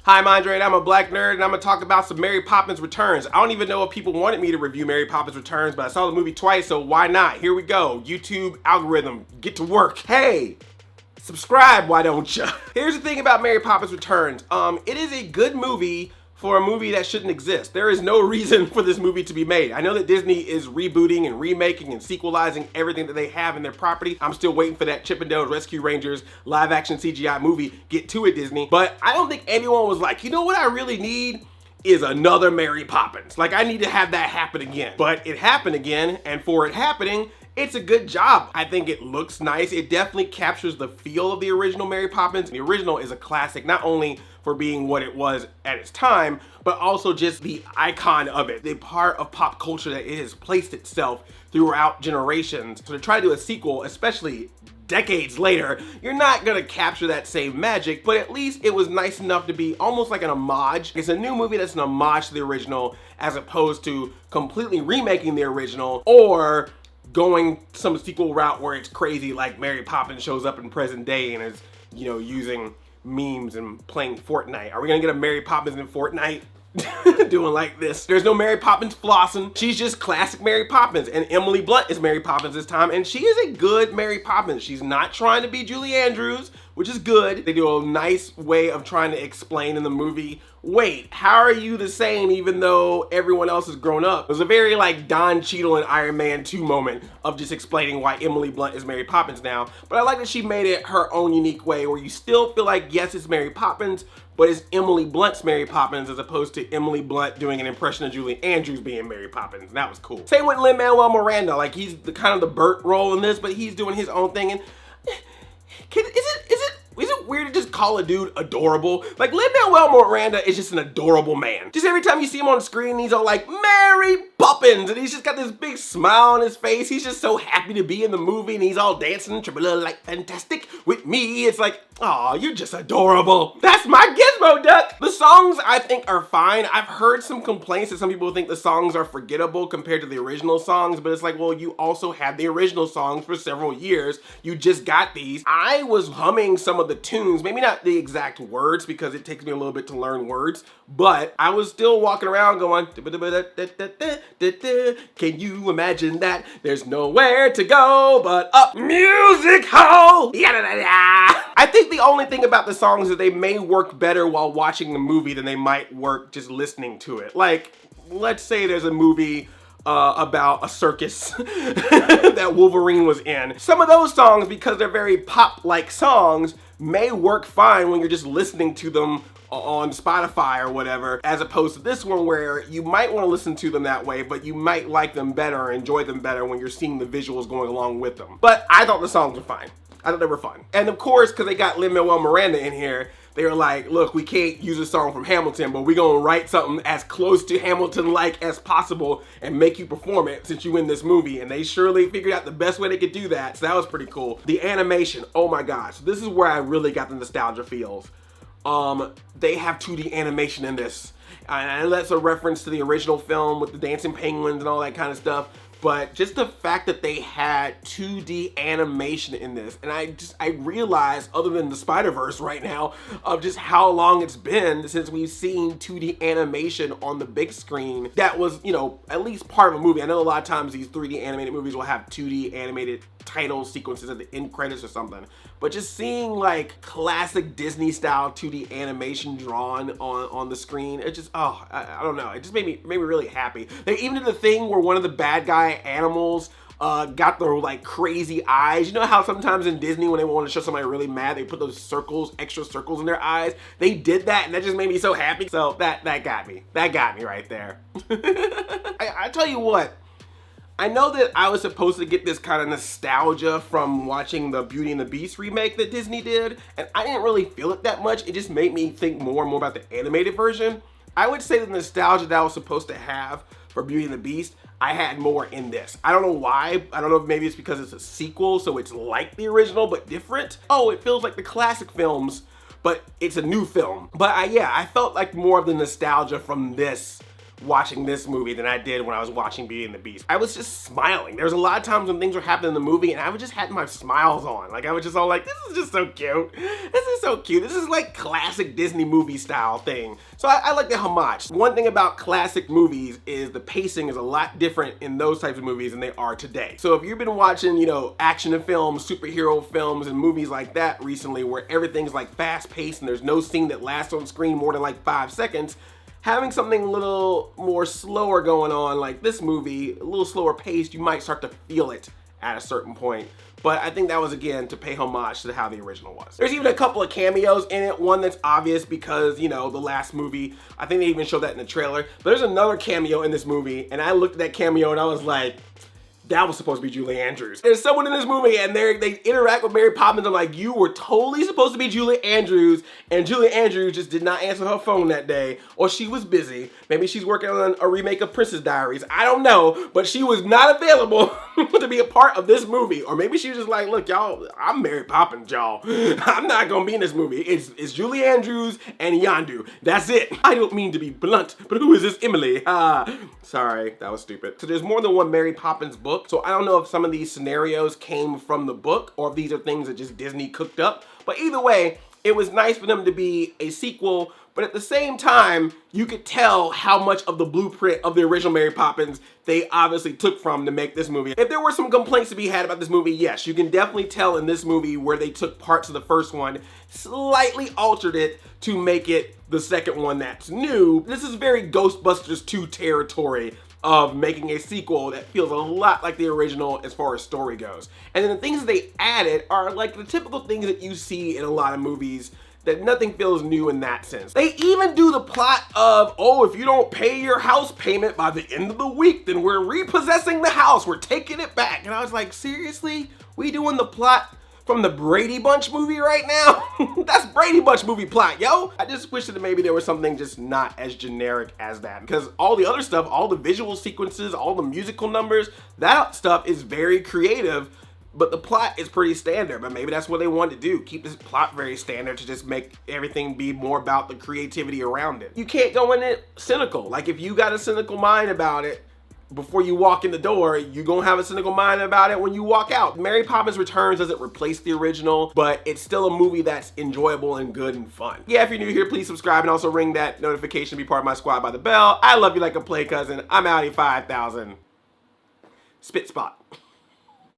Hi, I'm Andre, and I'm a black nerd, and I'm gonna talk about some Mary Poppins Returns. I don't even know if people wanted me to review Mary Poppins Returns, but I saw the movie twice, so why not? Here we go. YouTube algorithm, get to work. Hey, subscribe, why don't you? Here's the thing about Mary Poppins Returns. It is a good movie for a movie that shouldn't exist. There is no reason for this movie to be made. I know that Disney is rebooting and remaking and sequelizing everything that they have in their property. I'm still waiting for that Chip and Dale's Rescue Rangers live action CGI movie. Get to it, Disney. But I don't think anyone was like, you know what I really need? Is another Mary Poppins. Like, I need to have that happen again. But it happened again, and for it happening, it's a good job. I think it looks nice. It definitely captures the feel of the original Mary Poppins. The original is a classic, not only for being what it was at its time, but also just the icon of it, the part of pop culture that it has placed itself throughout generations. So to try to do a sequel, especially decades later, you're not gonna capture that same magic, but at least it was nice enough to be almost like an homage. It's a new movie that's an homage to the original, as opposed to completely remaking the original or going some sequel route where it's crazy, like Mary Poppins shows up in present day and is, you know, using memes and playing Fortnite. Are we gonna get a Mary Poppins in Fortnite? Doing like this. There's no Mary Poppins flossing. She's just classic Mary Poppins, and Emily Blunt is Mary Poppins this time, and she is a good Mary Poppins. She's not trying to be Julie Andrews, which is good. They do a nice way of trying to explain in the movie, wait, how are you the same even though everyone else has grown up? It was a very like Don Cheadle and Iron Man 2 moment of just explaining why Emily Blunt is Mary Poppins now. But I like that she made it her own unique way where you still feel like, yes, it's Mary Poppins, but it's Emily Blunt's Mary Poppins as opposed to Emily Blunt doing an impression of Julie Andrews being Mary Poppins. And that was cool. Same with Lin-Manuel Miranda. Like, he's the kind of the Bert role in this, but he's doing his own thing. And is it weird to just call a dude adorable? Like, Lin-Manuel Miranda is just an adorable man. Just every time you see him on the screen, he's all like, Mary Poppins, and he's just got this big smile on his face. He's just so happy to be in the movie, and he's all dancing, triple like fantastic with me. It's like, aw, you're just adorable. That's my Gizmo duck. The songs, I think, are fine. I've heard some complaints that some people think the songs are forgettable compared to the original songs, but it's like, well, you also had the original songs for several years. You just got these. I was humming some of the tunes, maybe not the exact words because it takes me a little bit to learn words, but I was still walking around going, can you imagine that? There's nowhere to go but up music hall. I think the only thing about the songs is that they may work better while watching the movie than they might work just listening to it. Like, let's say there's a movie about a circus that Wolverine was in. Some of those songs, because they're very pop-like songs, may work fine when you're just listening to them on Spotify or whatever, as opposed to this one where you might want to listen to them that way, but you might like them better or enjoy them better when you're seeing the visuals going along with them. But I thought the songs were fine. I thought they were fun. And of course, because they got Lin-Manuel Miranda in here, they were like, look, we can't use a song from Hamilton, but we're gonna write something as close to Hamilton-like as possible and make you perform it since you in this movie. And they surely figured out the best way they could do that, so that was pretty cool. The animation, oh my gosh, this is where I really got the nostalgia feels. They have 2D animation in this. And that's a reference to the original film with the dancing penguins and all that kind of stuff. But just the fact that they had 2D animation in this, and I realized, other than the Spider-Verse right now, of just how long it's been since we've seen 2D animation on the big screen that was, you know, at least part of a movie. I know a lot of times these 3D animated movies will have 2D animated title sequences at the end credits or something, but just seeing like classic Disney style 2D animation drawn on the screen, it just, oh, I don't know, it just made me really happy. They even did the thing where one of the bad guy animals got their like crazy eyes. You know how sometimes in Disney when they want to show somebody really mad, they put those circles, extra circles in their eyes? They did that, and that just made me so happy. So that got me. That got me right there. I tell you what, I know that I was supposed to get this kind of nostalgia from watching the Beauty and the Beast remake that Disney did, and I didn't really feel it that much. It just made me think more and more about the animated version. I would say the nostalgia that I was supposed to have for Beauty and the Beast, I had more in this. I don't know why. I don't know if maybe it's because it's a sequel, so it's like the original but different. Oh, it feels like the classic films, but it's a new film. But yeah, I felt like more of the nostalgia from this watching this movie than I did when I was watching Beauty and the Beast. I was just smiling. There was a lot of times when things were happening in the movie and I was just had my smiles on. Like, I was just all like, this is just so cute. This is so cute. This is like classic Disney movie style thing. So I like the homage. One thing about classic movies is the pacing is a lot different in those types of movies than they are today. So if you've been watching, you know, action films, superhero films, and movies like that recently where everything's like fast paced and there's no scene that lasts on screen more than like 5 seconds, having something a little more slower going on like this movie, a little slower paced, you might start to feel it at a certain point. But I think that was, again, to pay homage to how the original was. There's even a couple of cameos in it. One that's obvious because, you know, the last movie, I think they even showed that in the trailer. But there's another cameo in this movie, and I looked at that cameo and I was like, that was supposed to be Julie Andrews. There's someone in this movie and they interact with Mary Poppins. I'm like, you were totally supposed to be Julie Andrews, and Julie Andrews just did not answer her phone that day, or she was busy. Maybe she's working on a remake of Princess Diaries. I don't know, but she was not available to be a part of this movie. Or maybe she was just like, look, y'all, I'm Mary Poppins, y'all. I'm not gonna be in this movie. It's Julie Andrews and Yondu. That's it. I don't mean to be blunt, but who is this Emily? Sorry, that was stupid. So there's more than one Mary Poppins book. So I don't know if some of these scenarios came from the book or if these are things that just Disney cooked up. But either way, it was nice for them to be a sequel, but at the same time, you could tell how much of the blueprint of the original Mary Poppins they obviously took from to make this movie. If there were some complaints to be had about this movie, yes, you can definitely tell in this movie where they took parts of the first one, slightly altered it to make it the second one that's new. This is very Ghostbusters 2 territory of making a sequel that feels a lot like the original as far as story goes. And then the things that they added are like the typical things that you see in a lot of movies, that nothing feels new in that sense. They even do the plot of, oh, if you don't pay your house payment by the end of the week, then we're repossessing the house, we're taking it back. And I was like, seriously? We doing the plot from the Brady Bunch movie right now? That's Brady Bunch movie plot, yo. I just wish that maybe there was something just not as generic as that, because all the other stuff, all the visual sequences, all the musical numbers, that stuff is very creative, but the plot is pretty standard. But maybe that's what they wanted to do, keep this plot very standard to just make everything be more about the creativity around it. You can't go in it cynical. Like, if you got a cynical mind about it, before you walk in the door, you're gonna have a cynical mind about it when you walk out. Mary Poppins Returns doesn't replace the original, but it's still a movie that's enjoyable and good and fun. Yeah, if you're new here, please subscribe and also ring that notification to be part of my squad by the bell. I love you like a play cousin. I'm Audi 5000. Spit spot.